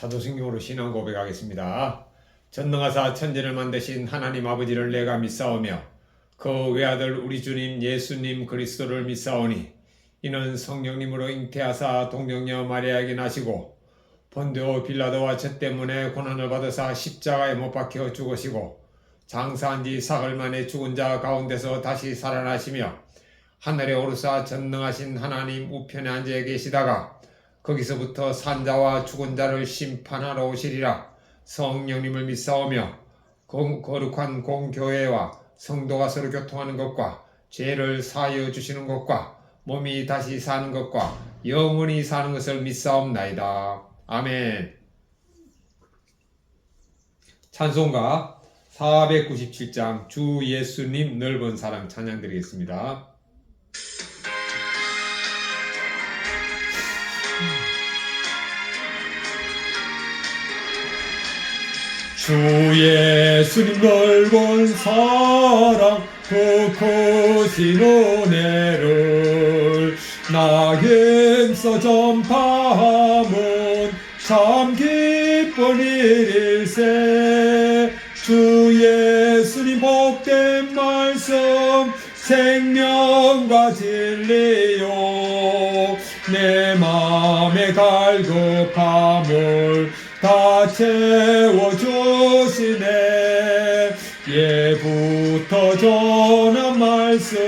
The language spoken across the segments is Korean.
사도신경으로 신앙 고백하겠습니다. 전능하사 천지를 만드신 하나님 아버지를 내가 믿사오며 그 외아들 우리 주님 예수님 그리스도를 믿사오니 이는 성령님으로 잉태하사 동정녀 마리아에게 나시고 본디오 빌라도와 죄 때문에 고난을 받으사 십자가에 못 박혀 죽으시고 장사한 지 사흘 만에 죽은 자 가운데서 다시 살아나시며 하늘에 오르사 전능하신 하나님 우편에 앉아 계시다가 거기서부터 산자와 죽은 자를 심판하러 오시리라. 성령님을 믿사오며 거룩한 공교회와 성도가 서로 교통하는 것과 죄를 사하여 주시는 것과 몸이 다시 사는 것과 영원히 사는 것을 믿사옵나이다. 아멘. 찬송가 497장 주 예수님 넓은 사랑 찬양 드리겠습니다. 주 예수님 넓은 사랑 그 크신 은혜를 나에게서 전파함은 참 기쁜 일일세. 주 예수님 복된 말씀 생명과 진리요 내 맘의 갈급함을 다 채워주시네. 예부터 전한 말씀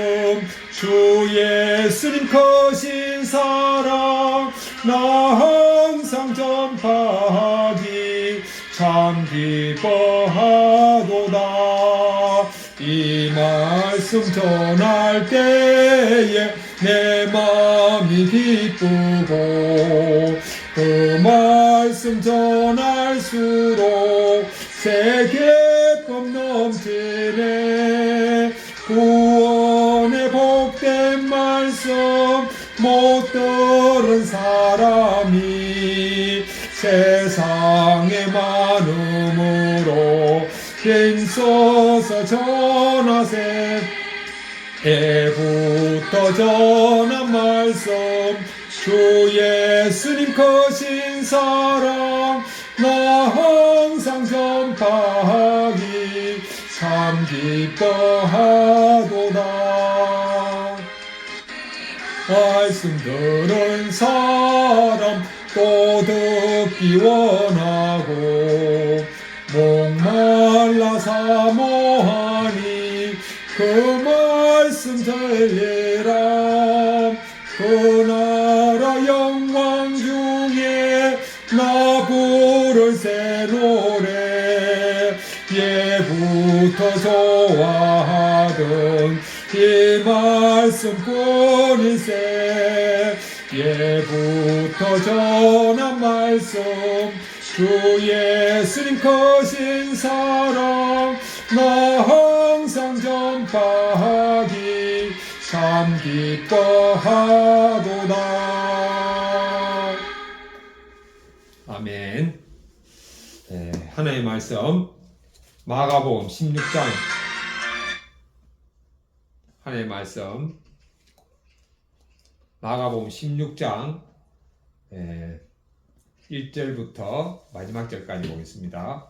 주 예수님 크신 사랑 나 항상 전파하기 참 기뻐하도다. 이 말씀 전할 때에 내 마음이 기쁘고 그 말씀 전할수록 세계법 넘치네. 구원의 복된 말씀 못 들은 사람이 세상에 많음으로 힘써서 전하세. 해부터 전한 말씀 주 예수님 크신 사랑 나 항상 전파하기 참 기뻐하도다. 말씀 들은 사람 또 듣기 원하고 목말라 사모하니 그 말씀 들리라. 그 나라 영광 중에 나 부를 새 노래 예부터 좋아하던 이 말씀뿐일세. 예부터 전한 말씀 주 예수님 크신 사랑 나 항상 전파하기 참 기뻐하도다. 아멘. 하나님의 말씀 마가복음 16장 하나님의 말씀 마가복음 16장 1절부터 마지막 절까지 보겠습니다.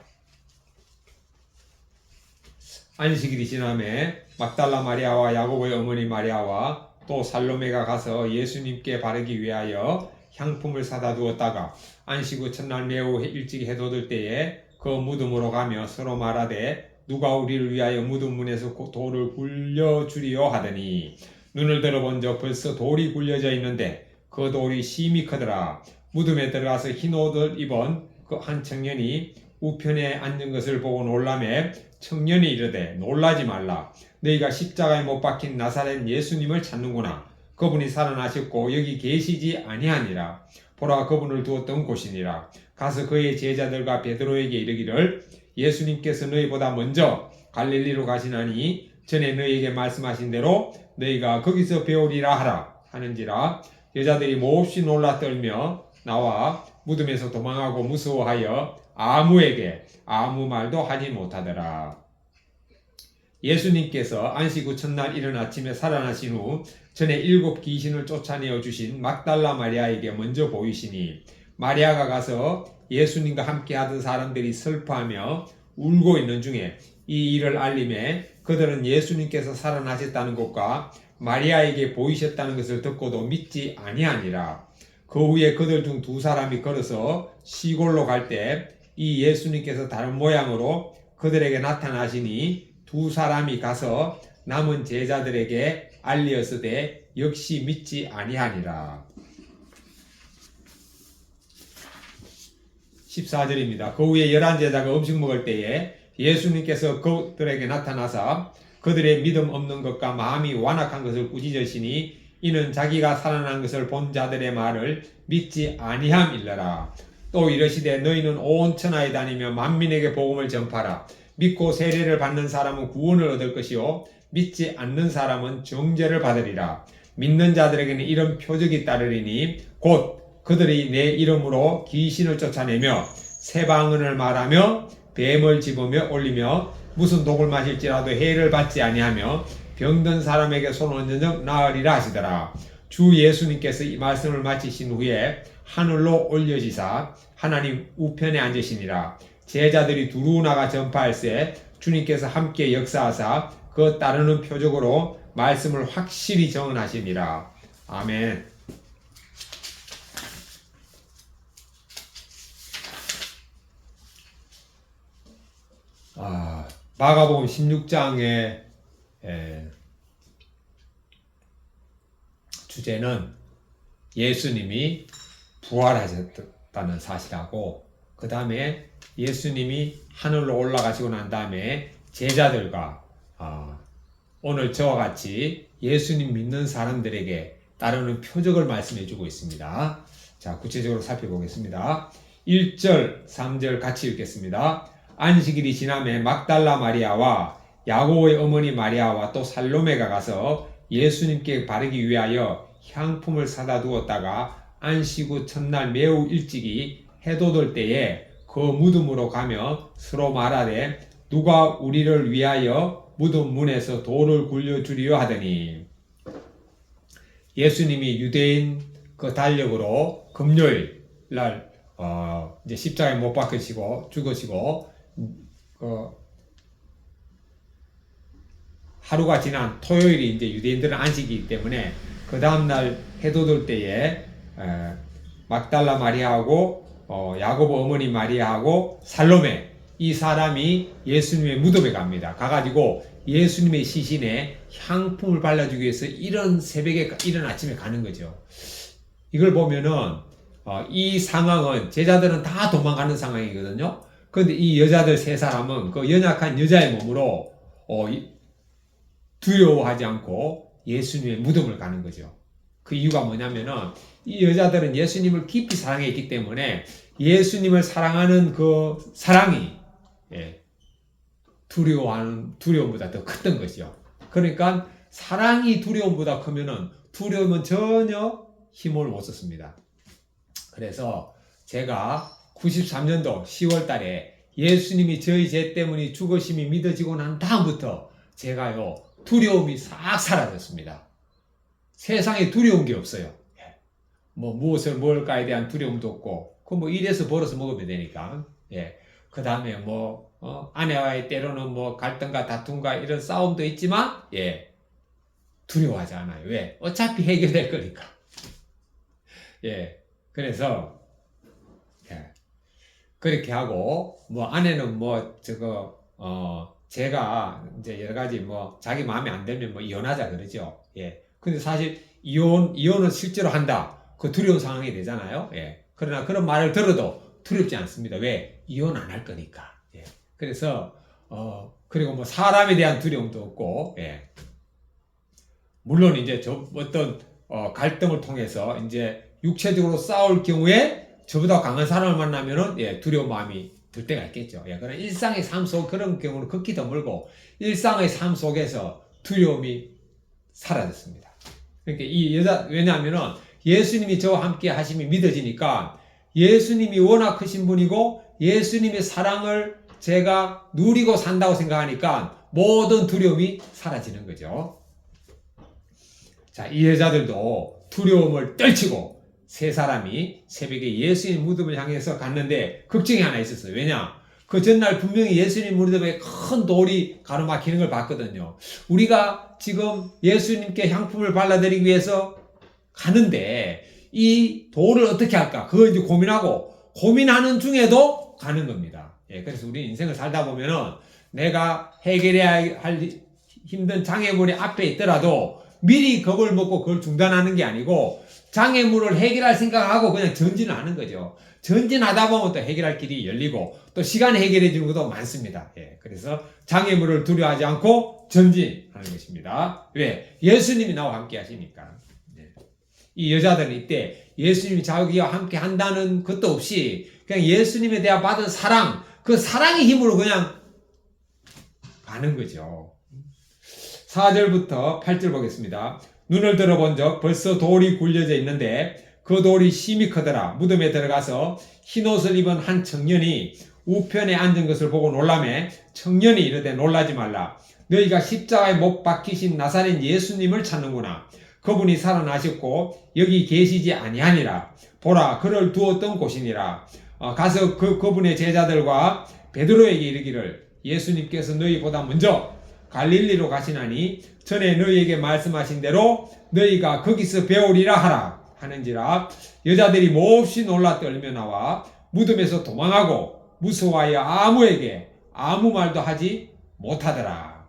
안식일이 지남에 막달라 마리아와 야고보의 어머니 마리아와 또 살로메가 가서 예수님께 바르기 위하여 향품을 사다 두었다가 안식 후 첫날 매우 일찍 해돋을 때에 그 무덤으로 가며 서로 말하되 누가 우리를 위하여 무덤 문에서 돌을 굴려주리요 하더니 눈을 들어본 적 벌써 돌이 굴려져 있는데 그 돌이 심히 크더라. 무덤에 들어가서 흰 옷을 입은 그 한 청년이 우편에 앉은 것을 보고 놀라매 청년이 이르되 놀라지 말라. 너희가 십자가에 못 박힌 나사렛 예수님을 찾는구나. 그분이 살아나셨고 여기 계시지 아니하니라. 보라 그분을 두었던 곳이니라. 가서 그의 제자들과 베드로에게 이르기를 예수님께서 너희보다 먼저 갈릴리로 가시나니 전에 너희에게 말씀하신 대로 너희가 거기서 배우리라 하라 하는지라. 여자들이 몹시 놀라 떨며 나와 무덤에서 도망하고 무서워하여 아무에게 아무 말도 하지 못하더라. 예수님께서 안식 후 첫날 이른 아침에 살아나신 후 전에 7 귀신을 쫓아내어 주신 막달라 마리아에게 먼저 보이시니 마리아가 가서 예수님과 함께 하던 사람들이 슬퍼하며 울고 있는 중에 이 일을 알림에 그들은 예수님께서 살아나셨다는 것과 마리아에게 보이셨다는 것을 듣고도 믿지 아니하니라. 그 후에 그들 중 두 사람이 걸어서 시골로 갈 때 이 예수님께서 다른 모양으로 그들에게 나타나시니 두 사람이 가서 남은 제자들에게 알리었으되 역시 믿지 아니하니라. 14절입니다. 그 후에 11제자가 음식 먹을 때에 예수님께서 그들에게 나타나사 그들의 믿음 없는 것과 마음이 완악한 것을 꾸짖으시니 이는 자기가 살아난 것을 본 자들의 말을 믿지 아니함일러라. 또 이르시되 너희는 온 천하에 다니며 만민에게 복음을 전파라. 믿고 세례를 받는 사람은 구원을 얻을 것이요 믿지 않는 사람은 정죄를 받으리라. 믿는 자들에게는 이런 표적이 따르리니 곧 그들이 내 이름으로 귀신을 쫓아내며 새 방언을 말하며 뱀을 집으며 올리며 무슨 독을 마실지라도 해를 받지 아니하며 병든 사람에게 손 얹은 적 나으리라 하시더라. 주 예수님께서 이 말씀을 마치신 후에 하늘로 올려지사 하나님 우편에 앉으시니라. 제자들이 두루 나가 전파할세 주님께서 함께 역사하사 그 따르는 표적으로 말씀을 확실히 정언하시니라. 아멘. 마가복음 16장의 주제는 예수님이 부활하셨다는 사실하고 그 다음에 예수님이 하늘로 올라가시고 난 다음에 제자들과 오늘 저와 같이 예수님 믿는 사람들에게 따르는 표적을 말씀해 주고 있습니다. 자, 구체적으로 살펴보겠습니다. 1절, 3절 같이 읽겠습니다. 안식일이 지남에 막달라 마리아와 야고보의 어머니 마리아와 또 살로메가 가서 예수님께 바르기 위하여 향품을 사다 두었다가 안식 후 첫날 매우 일찍이 해돋을 때에 그 무덤으로 가며 서로 말하되 누가 우리를 위하여 무덤 문에서 돌을 굴려주리요 하더니 예수님이 유대인 그 달력으로 금요일 날 이제 십자가에 못 박히시고 죽으시고 하루가 지난 토요일이 이제 유대인들은 안식이기 때문에 그 다음날 해돋을 때에 막달라 마리아하고 야고보 어머니 마리아하고 살로메 이 사람이 예수님의 무덤에 갑니다. 가가지고 예수님의 시신에 향품을 발라주기 위해서 이런 새벽에 이런 아침에 가는 거죠. 이걸 보면은 이 상황은 제자들은 다 도망가는 상황이거든요. 그런데 이 여자들 세 사람은 그 연약한 여자의 몸으로 두려워하지 않고 예수님의 무덤을 가는 거죠. 그 이유가 뭐냐면은 이 여자들은 예수님을 깊이 사랑했기 때문에 예수님을 사랑하는 그 사랑이 두려움보다 더 컸던 것이요. 그러니까 사랑이 두려움보다 크면은 두려움은 전혀 힘을 못 썼습니다. 그래서 제가 93년도 10월 달에 예수님이 저희 죄 때문에 죽으심이 믿어지고 난 다음부터 제가요 두려움이 싹 사라졌습니다. 세상에 두려운 게 없어요. 뭐 무엇을 먹을까에 대한 두려움도 없고 그 뭐 이래서 벌어서 먹으면 되니까. 그 다음에 뭐 아내와의 때로는 뭐 갈등과 다툼과 이런 싸움도 있지만 두려워하지 않아요. 왜? 어차피 해결될 거니까. 그래서 그렇게 하고 뭐 아내는 뭐 제가 이제 여러 가지 뭐 자기 마음에 안 들면 뭐 이혼하자 그러죠. 근데 사실 이혼은 실제로 한다. 그 두려운 상황이 되잖아요. 그러나 그런 말을 들어도 두렵지 않습니다. 왜? 이혼 안 할 거니까. 그래서 그리고 뭐 사람에 대한 두려움도 없고 물론 이제 어떤 갈등을 통해서 이제 육체적으로 싸울 경우에 저보다 강한 사람을 만나면은 두려운 마음이 들 때가 있겠죠. 그러나 일상의 삶 속 그런 경우는 극히 드물고 일상의 삶 속에서 두려움이 사라졌습니다. 그러니까 이 여자 왜냐하면은 예수님이 저와 함께 하심이 믿어지니까 예수님이 워낙 크신 분이고 예수님의 사랑을 제가 누리고 산다고 생각하니까 모든 두려움이 사라지는 거죠. 자, 이 여자들도 두려움을 떨치고 세 사람이 새벽에 예수님 무덤을 향해서 갔는데 걱정이 하나 있었어요. 왜냐? 그 전날 분명히 예수님 무덤에 큰 돌이 가로막히는 걸 봤거든요. 우리가 지금 예수님께 향품을 발라드리기 위해서 가는데 이 돌을 어떻게 할까? 그걸 이제 고민하는 중에도 가는 겁니다. 예, 그래서 우리 인생을 살다 보면은 내가 해결해야 할 힘든 장애물이 앞에 있더라도 미리 겁을 먹고 그걸 중단하는 게 아니고 장애물을 해결할 생각하고 그냥 전진하는 거죠. 전진하다 보면 또 해결할 길이 열리고 또 시간이 해결해 주는 것도 많습니다. 예, 그래서 장애물을 두려워하지 않고 전진하는 것입니다. 왜? 예수님이 나와 함께 하시니까. 예. 이 여자들은 이때 예수님이 자기와 함께 한다는 것도 없이 그냥 예수님에 대한 받은 사랑, 그 사랑의 힘으로 그냥 가는 거죠. 4절부터 8절 보겠습니다. 눈을 들어본 적 벌써 돌이 굴려져 있는데 그 돌이 심히 크더라. 무덤에 들어가서 흰옷을 입은 한 청년이 우편에 앉은 것을 보고 놀라매 청년이 이르되 놀라지 말라. 너희가 십자가에 못 박히신 나사렛 예수님을 찾는구나. 그분이 살아나셨고 여기 계시지 아니하니라. 보라 그를 두었던 곳이니라. 가서 그분의 제자들과 베드로에게 이르기를 예수님께서 너희보다 먼저 갈릴리로 가시나니 전에 너희에게 말씀하신 대로 너희가 거기서 배우리라 하라 하는지라. 여자들이 몹시 놀라 떨며 나와 무덤에서 도망하고 무서워하여 아무에게 아무 말도 하지 못하더라.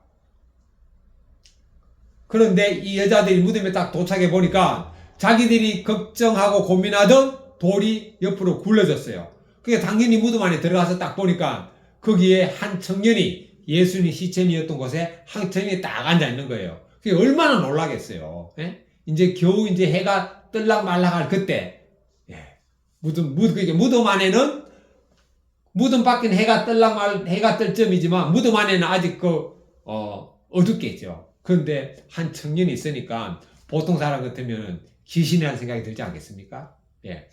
그런데 이 여자들이 무덤에 딱 도착해 보니까 자기들이 걱정하고 고민하던 돌이 옆으로 굴러졌어요. 그게 당연히 무덤 안에 들어가서 딱 보니까 거기에 한 청년이 예수님 시체이었던 곳에 한 청년이 딱 앉아 있는 거예요. 그게 얼마나 놀라겠어요. 예? 이제 겨우 이제 해가 뜰락 말락할 그때, 예. 무덤 안에는 무덤 밖에는 해가 뜰 점이지만 무덤 안에는 아직 어둡겠죠. 그런데 한 청년이 있으니까 보통 사람 같으면 귀신이라는 생각이 들지 않겠습니까? 예.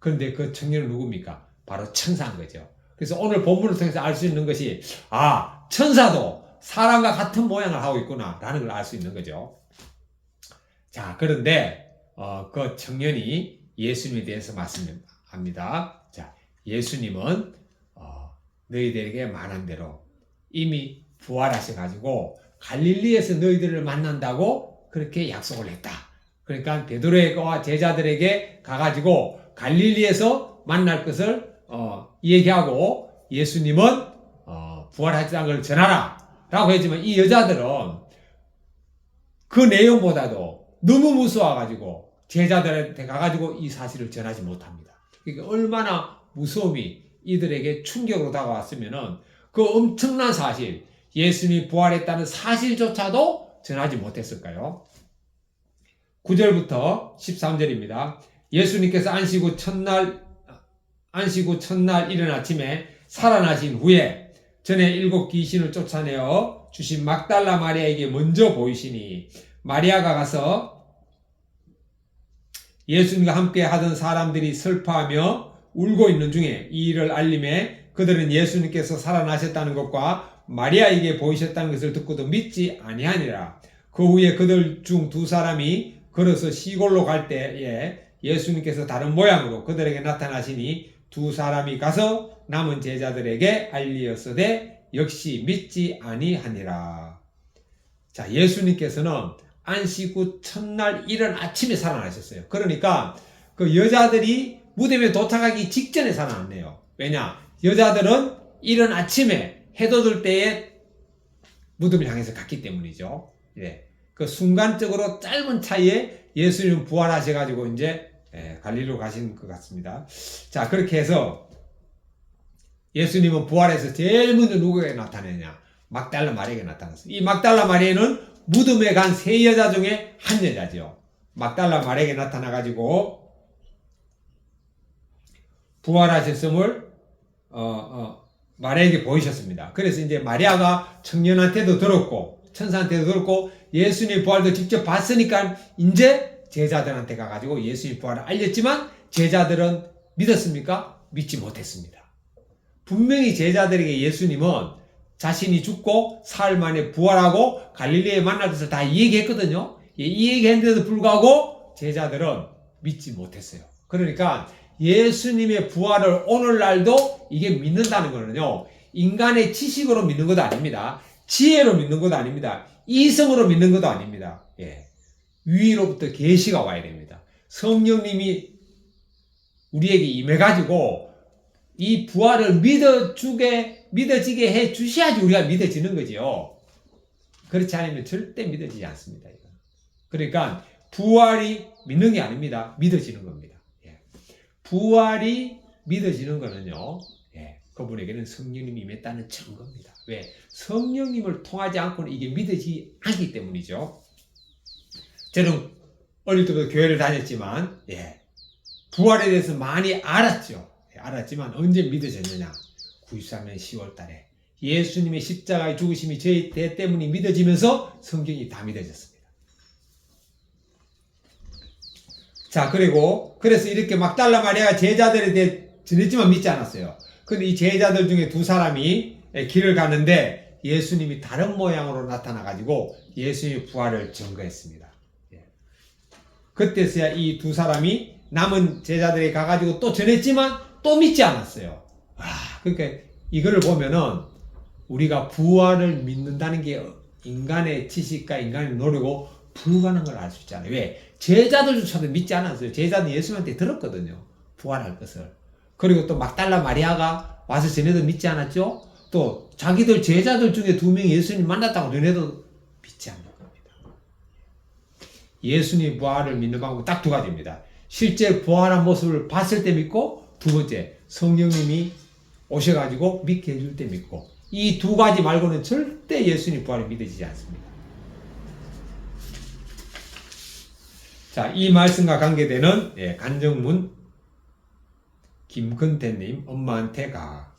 그런데 그 청년은 누굽니까? 바로 천사인 거죠. 그래서 오늘 본문을 통해서 알 수 있는 것이 천사도 사람과 같은 모양을 하고 있구나 라는 걸 알 수 있는 거죠. 자, 그런데 그 청년이 예수님에 대해서 말씀합니다. 자, 예수님은 너희들에게 말한 대로 이미 부활하셔가지고 갈릴리에서 너희들을 만난다고 그렇게 약속을 했다. 그러니까 베드로와 제자들에게 가가지고 갈릴리에서 만날 것을 얘기하고 예수님은 부활하셨다는 걸 전하라 라고 했지만 이 여자들은 그 내용보다도 너무 무서워가지고 제자들한테 가가지고 이 사실을 전하지 못합니다. 그러니까 얼마나 무서움이 이들에게 충격으로 다가왔으면은 그 엄청난 사실, 예수님이 부활했다는 사실조차도 전하지 못했을까요? 9절부터 13절입니다. 예수님께서 안식 후 첫날 이른 아침에 살아나신 후에 전에 7 귀신을 쫓아내어 주신 막달라 마리아에게 먼저 보이시니 마리아가 가서 예수님과 함께 하던 사람들이 슬퍼하며 울고 있는 중에 이 일을 알림해 그들은 예수님께서 살아나셨다는 것과 마리아에게 보이셨다는 것을 듣고도 믿지 아니하니라. 그 후에 그들 중 2 사람이 걸어서 시골로 갈 때에 예수님께서 다른 모양으로 그들에게 나타나시니 2 사람이 가서 남은 제자들에게 알리었으되 역시 믿지 아니하니라. 자, 예수님께서는 안식 후 첫날 이른 아침에 살아나셨어요. 그러니까 그 여자들이 무덤에 도착하기 직전에 살아났네요. 왜냐? 여자들은 이른 아침에 해 돋을 때에 무덤을 향해서 갔기 때문이죠. 예. 그 순간적으로 짧은 차이에 예수님 부활하셔가지고 이제 갈릴리로 가신 것 같습니다. 자, 그렇게 해서 예수님은 부활해서 제일 먼저 누구에게 나타내냐? 막달라 마리아에게 나타났어요. 이 막달라 마리아는 무덤에 간 3 여자 중에 한 여자죠. 막달라 마리아에게 나타나가지고 부활하셨음을 마리아에게 보이셨습니다. 그래서 이제 마리아가 청년한테도 들었고 천사한테도 들었고 예수님 부활도 직접 봤으니까 이제 제자들한테 가가지고 예수님 부활을 알렸지만 제자들은 믿었습니까? 믿지 못했습니다. 분명히 제자들에게 예수님은 자신이 죽고 사흘 만에 부활하고 갈릴리에 만날 것을 다 얘기했거든요. 이 얘기했는데도 불구하고 제자들은 믿지 못했어요. 그러니까 예수님의 부활을 오늘날도 이게 믿는다는 거는요, 인간의 지식으로 믿는 것도 아닙니다. 지혜로 믿는 것도 아닙니다. 이성으로 믿는 것도 아닙니다. 예. 위로부터 계시가 와야 됩니다. 성령님이 우리에게 임해가지고 이 부활을 믿어지게 해 주셔야지 우리가 믿어지는 거지요. 그렇지 않으면 절대 믿어지지 않습니다. 그러니까 부활이 믿는 게 아닙니다. 믿어지는 겁니다. 예. 부활이 믿어지는 거는요, 예, 그분에게는 성령님이 임했다는 증거입니다. 왜? 성령님을 통하지 않고는 이게 믿어지지 않기 때문이죠. 저는 어릴 때부터 교회를 다녔지만, 예, 부활에 대해서 많이 알았죠. 알았지만 언제 믿어졌느냐? 93년 10월 달에 예수님의 십자가의 죽으심이 저희 대 때문에 믿어지면서 성경이 다 믿어졌습니다. 자, 그래서 이렇게 막달라 마리아가 제자들에 대해 전했지만 믿지 않았어요. 근데 이 제자들 중에 두 사람이 길을 가는데 예수님이 다른 모양으로 나타나가지고 예수님의 부활을 증거했습니다. 그때서야 이 두 사람이 남은 제자들에게 가가지고 또 전했지만 또 믿지 않았어요. 그러니까 이거를 보면은 우리가 부활을 믿는다는 게 인간의 지식과 인간의 노력으로 불가능한 걸 알 수 있잖아요. 왜? 제자들조차도 믿지 않았어요. 제자는 예수님한테 들었거든요. 부활할 것을. 그리고 또 막달라 마리아가 와서 전에도 믿지 않았죠? 또 자기들 제자들 중에 두 명이 예수님 만났다고 전에도 믿지 않는 겁니다. 예수님 부활을 믿는 방법은 딱 두 가지입니다. 실제 부활한 모습을 봤을 때 믿고, 두 번째, 성령님이 오셔가지고 믿게 해줄 때 믿고, 이 두 가지 말고는 절대 예수님 부활이 믿어지지 않습니다. 자, 이 말씀과 관계되는 간정문 김근태님 엄마한테 가.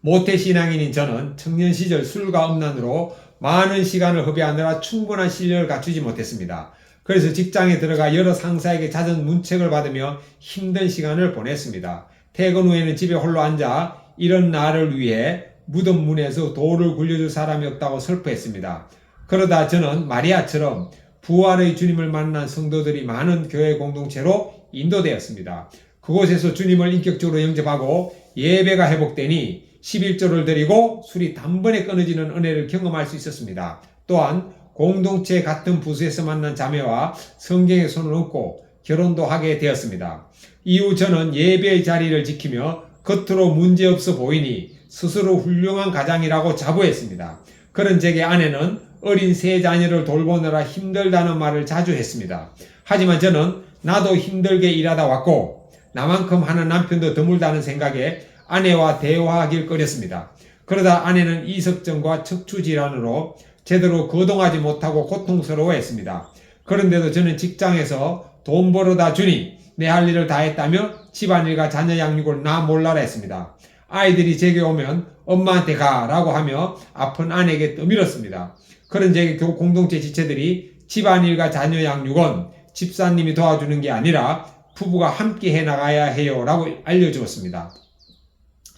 모태신앙인인 저는 청년 시절 술과 음란으로 많은 시간을 허비하느라 충분한 실력을 갖추지 못했습니다. 그래서 직장에 들어가 여러 상사에게 잦은 문책을 받으며 힘든 시간을 보냈습니다. 퇴근 후에는 집에 홀로 앉아 이런 나를 위해 무덤 문에서 돌을 굴려줄 사람이 없다고 슬퍼했습니다. 그러다 저는 마리아처럼 부활의 주님을 만난 성도들이 많은 교회 공동체로 인도되었습니다. 그곳에서 주님을 인격적으로 영접하고 예배가 회복되니 11조를 드리고 술이 단번에 끊어지는 은혜를 경험할 수 있었습니다. 또한 공동체 같은 부서에서 만난 자매와 성경에 손을 얹고 결혼도 하게 되었습니다. 이후 저는 예배의 자리를 지키며 겉으로 문제없어 보이니 스스로 훌륭한 가장이라고 자부했습니다. 그런 제게 아내는 어린 세 자녀를 돌보느라 힘들다는 말을 자주 했습니다. 하지만 저는 나도 힘들게 일하다 왔고 나만큼 하는 남편도 드물다는 생각에 아내와 대화하길 꺼렸습니다. 그러다 아내는 이석증과 척추질환으로 제대로 거동하지 못하고 고통스러워했습니다. 그런데도 저는 직장에서 돈 벌어다 주니 내 할 일을 다 했다며 집안일과 자녀 양육을 나 몰라라 했습니다. 아이들이 제게 오면 엄마한테 가라고 하며 아픈 아내에게 떠밀었습니다. 그런 제게 공동체 지체들이 집안일과 자녀 양육은 집사님이 도와주는 게 아니라 부부가 함께 해나가야 해요 라고 알려주었습니다.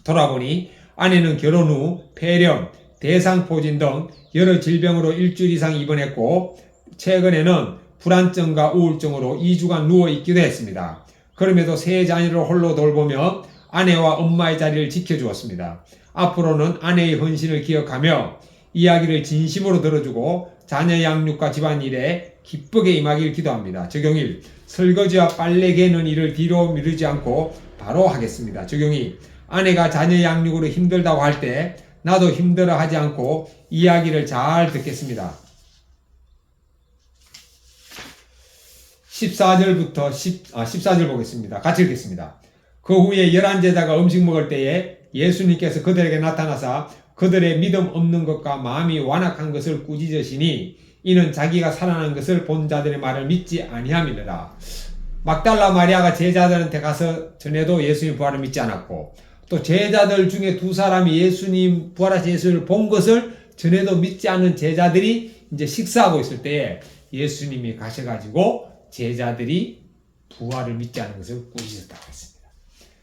돌아보니 아내는 결혼 후 폐렴, 대상포진 등 여러 질병으로 일주일 이상 입원했고 최근에는 불안증과 우울증으로 2주간 누워있기도 했습니다. 그럼에도 세 자녀를 홀로 돌보며 아내와 엄마의 자리를 지켜주었습니다. 앞으로는 아내의 헌신을 기억하며 이야기를 진심으로 들어주고 자녀 양육과 집안일에 기쁘게 임하길 기도합니다. 적용일, 설거지와 빨래 개는 일을 뒤로 미루지 않고 바로 하겠습니다. 적용이, 아내가 자녀 양육으로 힘들다고 할 때 나도 힘들어하지 않고 이야기를 잘 듣겠습니다. 14절 보겠습니다. 같이 읽겠습니다. 그 후에 11제자가 음식 먹을 때에 예수님께서 그들에게 나타나사 그들의 믿음 없는 것과 마음이 완악한 것을 꾸짖으시니 이는 자기가 살아난 것을 본 자들의 말을 믿지 아니함이니라. 막달라 마리아가 제자들한테 가서 전에도 예수님 부활을 믿지 않았고 또 제자들 중에 두 사람이 예수님 부활하신 예수를 본 것을 전에도 믿지 않는 제자들이 이제 식사하고 있을 때에 예수님이 가셔가지고 제자들이 부활을 믿지 않는 것을 꾸짖었다고 했습니다.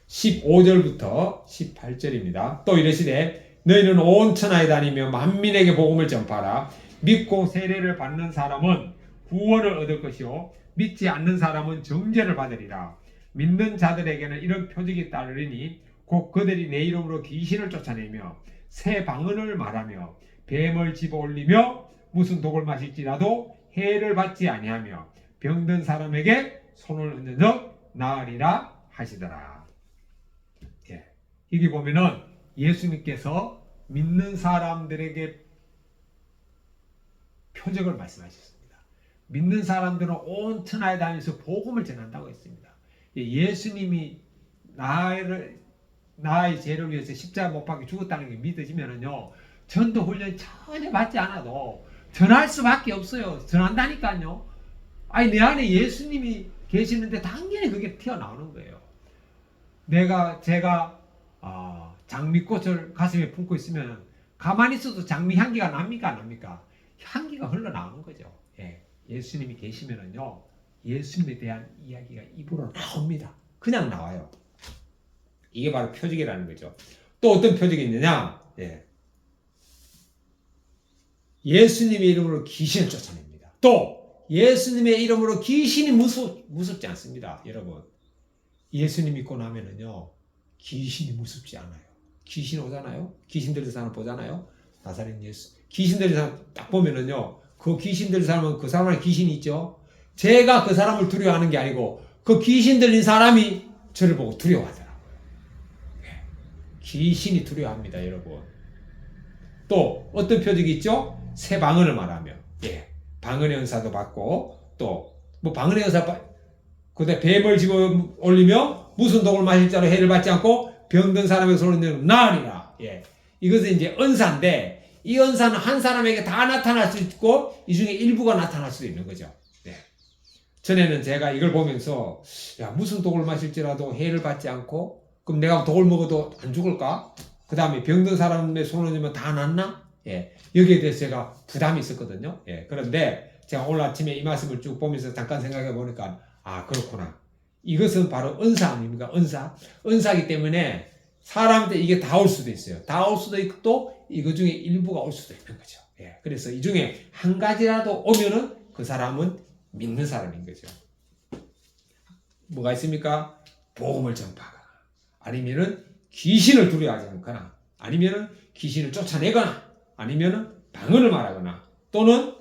15절부터 18절입니다. 또 이르시되 너희는 온 천하에 다니며 만민에게 복음을 전파하라. 믿고 세례를 받는 사람은 구원을 얻을 것이요 믿지 않는 사람은 정죄를 받으리라. 믿는 자들에게는 이런 표적이 따르리니 곧 그들이 내 이름으로 귀신을 쫓아내며 새 방언을 말하며 뱀을 집어올리며 무슨 독을 마실지라도 해를 받지 아니하며 병든 사람에게 손을 얹는 적 나으리라 하시더라. 예. 여기 보면은 예수님께서 믿는 사람들에게 표적을 말씀하셨습니다. 믿는 사람들은 온 천하에 다니면서 복음을 전한다고 했습니다. 예수님이 나의 죄를 위해서 십자가 못 박혀 죽었다는 게 믿어지면은요, 전도 훈련 전혀 받지 않아도 전할 수밖에 없어요. 전한다니까요. 아니, 내 안에 예수님이 계시는데 당연히 그게 튀어나오는 거예요. 제가 장미꽃을 가슴에 품고 있으면 가만히 있어도 장미 향기가 납니까? 안 납니까? 향기가 흘러나오는 거죠. 예. 예수님이 계시면은요, 예수님에 대한 이야기가 입으로 나옵니다. 그냥 나와요. 이게 바로 표적이라는 거죠. 또 어떤 표적이 있느냐? 예. 예수님의 이름으로 귀신을 쫓아냅니다. 또 예수님의 이름으로 귀신이 무섭지 않습니다. 여러분, 예수님 믿고 나면은요, 귀신이 무섭지 않아요. 귀신 오잖아요. 귀신 들린 사람 보잖아요. 나사렛 예수. 귀신 들린 사람 딱 보면은요, 그 귀신 들린 사람은 그 사람한테 귀신이 있죠. 제가 그 사람을 두려워하는 게 아니고 그 귀신 들린 사람이 저를 보고 두려워하더라고요. 귀신이 두려워합니다, 여러분. 또 어떤 표적이 있죠? 새 방언을 말하며, 예, 방언의 은사도 받고, 또 뭐 방언의 은사, 그다음에 뱀을 집어 올리며 무슨 독을 마실 자로 해를 받지 않고 병든 사람의 손을 나으리라. 예, 이것은 이제 은사인데, 이 은사는 한 사람에게 다 나타날 수 있고 이 중에 일부가 나타날 수도 있는 거죠. 예. 전에는 제가 이걸 보면서, 야, 무슨 독을 마실지라도 해를 받지 않고, 그럼 내가 독을 먹어도 안 죽을까? 그 다음에 병든 사람의 손을 넣으면 다 낫나? 예. 여기에 대해서 제가 부담이 있었거든요. 예. 그런데 제가 오늘 아침에 이 말씀을 쭉 보면서 잠깐 생각해 보니까, 아, 그렇구나. 이것은 바로 은사 아닙니까? 은사이기 때문에 사람한테 이게 다 올 수도 있어요. 다 올 수도 있고 또 이거 중에 일부가 올 수도 있는 거죠. 예. 그래서 이 중에 한 가지라도 오면은 그 사람은 믿는 사람인 거죠. 뭐가 있습니까? 복음을 전파하거나, 아니면은 귀신을 두려워하지 않거나, 아니면은 귀신을 쫓아내거나, 아니면은 방언을 말하거나, 또는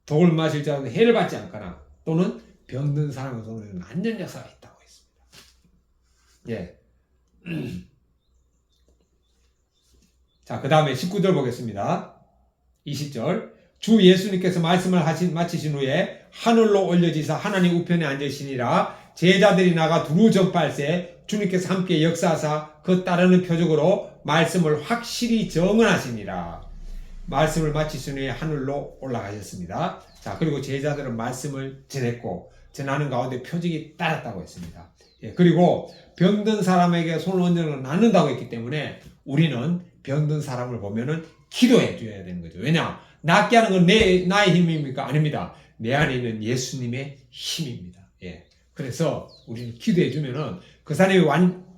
독을 마실 자도 해를 받지 않거나, 또는 병든 사람의 손에 완전 역사가 있다고 했습니다. 예. 자, 그 다음에 19절 보겠습니다. 20절. 주 예수님께서 말씀을 마치신 후에 하늘로 올려지사 하나님 우편에 앉으시니라. 제자들이 나가 두루 전파할세 주님께서 함께 역사하사 그 따르는 표적으로 말씀을 확실히 증언하시니라. 말씀을 마치신 후에 하늘로 올라가셨습니다. 자, 그리고 제자들은 말씀을 전했고 전하는 가운데 표적이 따랐다고 했습니다. 예, 그리고 병든 사람에게 손을 얹는 낫는다고 했기 때문에 우리는 병든 사람을 보면은 기도해 줘야 되는 거죠. 왜냐? 낫게 하는 건 나의 힘입니까? 아닙니다. 내 안에 있는 예수님의 힘입니다. 예. 그래서 우리는 기도해 주면은 그 사람이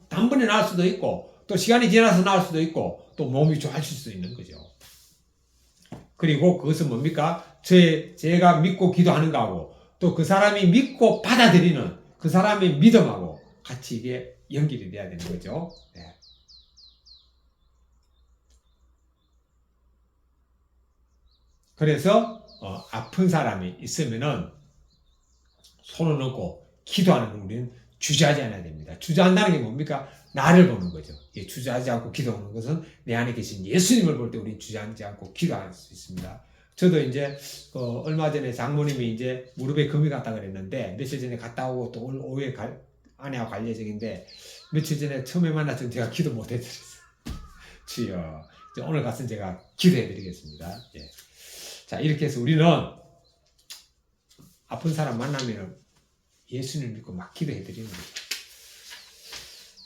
단번에 나을 수도 있고, 또 시간이 지나서 나을 수도 있고, 또 몸이 좋아질 수도 있는 거죠. 그리고 그것은 뭡니까? 제가 믿고 기도하는 거하고, 또 그 사람이 믿고 받아들이는 그 사람의 믿음하고 같이 이게 연결이 돼야 되는 거죠. 예. 그래서 아픈 사람이 있으면은 손을 얹고 기도하는 우리는 주저하지 않아야 됩니다. 주저한다는 게 뭡니까? 나를 보는 거죠. 주저하지 않고 기도하는 것은 내 안에 계신 예수님을 볼 때 우리는 주저하지 않고 기도할 수 있습니다. 저도 이제 얼마 전에 장모님이 이제 무릎에 금이 갔다 그랬는데, 며칠 전에 갔다 오고 또 오늘 오후에 아내하고 갈 예정인데, 며칠 전에 처음에 만났을 때 제가 기도 못 해드렸어요. 주여, 오늘 갔으면 제가 기도해 드리겠습니다. 예. 자, 이렇게 해서 우리는 아픈 사람 만나면 예수님을 믿고 막 기도해 드리는 거죠.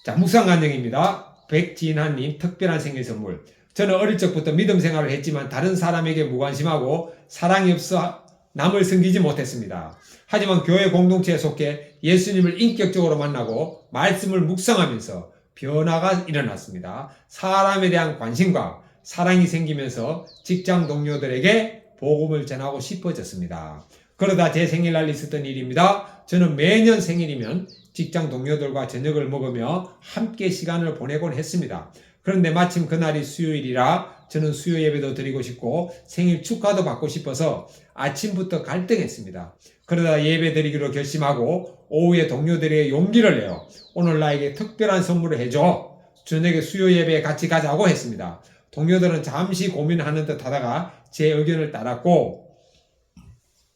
자, 묵상 간증입니다. 백진하님, 특별한 생일 선물. 저는 어릴 적부터 믿음 생활을 했지만 다른 사람에게 무관심하고 사랑이 없어 남을 섬기지 못했습니다. 하지만 교회 공동체에 속해 예수님을 인격적으로 만나고 말씀을 묵상하면서 변화가 일어났습니다. 사람에 대한 관심과 사랑이 생기면서 직장 동료들에게 복음을 전하고 싶어졌습니다. 그러다 제 생일날 있었던 일입니다. 저는 매년 생일이면 직장 동료들과 저녁을 먹으며 함께 시간을 보내곤 했습니다. 그런데 마침 그날이 수요일이라 저는 수요 예배도 드리고 싶고 생일 축하도 받고 싶어서 아침부터 갈등했습니다. 그러다 예배 드리기로 결심하고 오후에 동료들에게 용기를 내어 오늘 나에게 특별한 선물을 해줘. 저녁에 수요 예배에 같이 가자고 했습니다. 동료들은 잠시 고민하는 듯 하다가 제 의견을 따랐고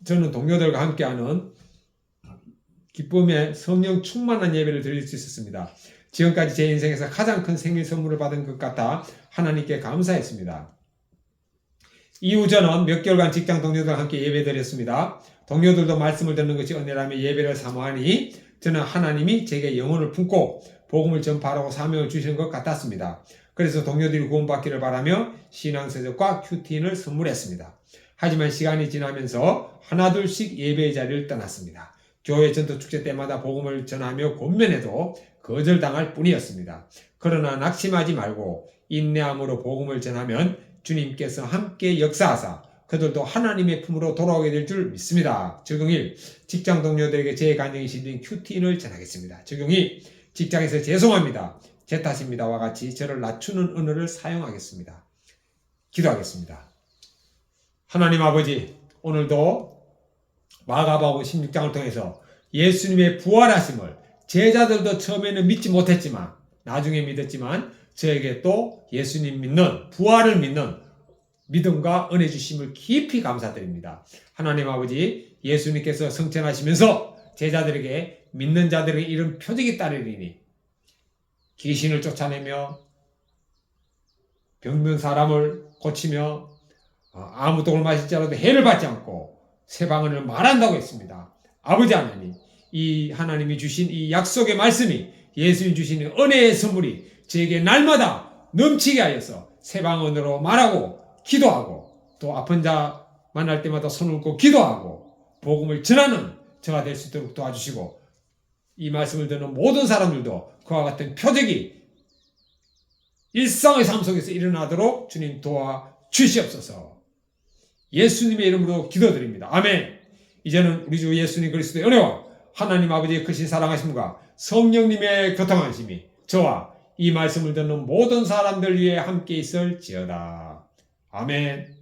저는 동료들과 함께하는 기쁨의 성령 충만한 예배를 드릴 수 있었습니다. 지금까지 제 인생에서 가장 큰 생일 선물을 받은 것 같아 하나님께 감사했습니다. 이후 저는 몇 개월간 직장 동료들과 함께 예배드렸습니다. 동료들도 말씀을 듣는 것이 은혜라며 예배를 사모하니 저는 하나님이 제게 영혼을 품고 복음을 전파하라고 사명을 주시는 것 같았습니다. 그래서 동료들이 구원받기를 바라며 신앙서적과 큐티인을 선물했습니다. 하지만 시간이 지나면서 하나둘씩 예배의 자리를 떠났습니다. 교회 전도축제 때마다 복음을 전하며 권면해도 거절당할 뿐이었습니다. 그러나 낙심하지 말고 인내함으로 복음을 전하면 주님께서 함께 역사하사 그들도 하나님의 품으로 돌아오게 될 줄 믿습니다. 적용 1. 직장 동료들에게 제 간증이 실린 큐티인을 전하겠습니다. 적용 2. 직장에서 죄송합니다. 제 탓입니다와 같이 저를 낮추는 언어를 사용하겠습니다. 기도하겠습니다. 하나님 아버지, 오늘도 마가복음 16장을 통해서 예수님의 부활하심을 제자들도 처음에는 믿지 못했지만 나중에 믿었지만 저에게 또 예수님 믿는 부활을 믿는 믿음과 은혜 주심을 깊이 감사드립니다. 하나님 아버지, 예수님께서 성천하시면서 제자들에게 믿는 자들에게 이런 표적이 따르리니 귀신을 쫓아내며 병든 사람을 고치며 아무 독을 마실지라도 해를 받지 않고 새 방언을 말한다고 했습니다. 아버지 하나님, 이 하나님이 주신 이 약속의 말씀이 예수님 주신 은혜의 선물이 저에게 날마다 넘치게 하여서 새 방언으로 말하고 기도하고 또 아픈 자 만날 때마다 손을 얹고 기도하고 복음을 전하는 저가 될 수 있도록 도와주시고 이 말씀을 듣는 모든 사람들도 그와 같은 표적이 일상의 삶 속에서 일어나도록 주님 도와주시옵소서. 예수님의 이름으로 기도드립니다. 아멘. 이제는 우리 주 예수님 그리스도의 은혜와 하나님 아버지의 크신 사랑하심과 성령님의 교통하심이 저와 이 말씀을 듣는 모든 사람들 위해 함께 있을지어다. 아멘.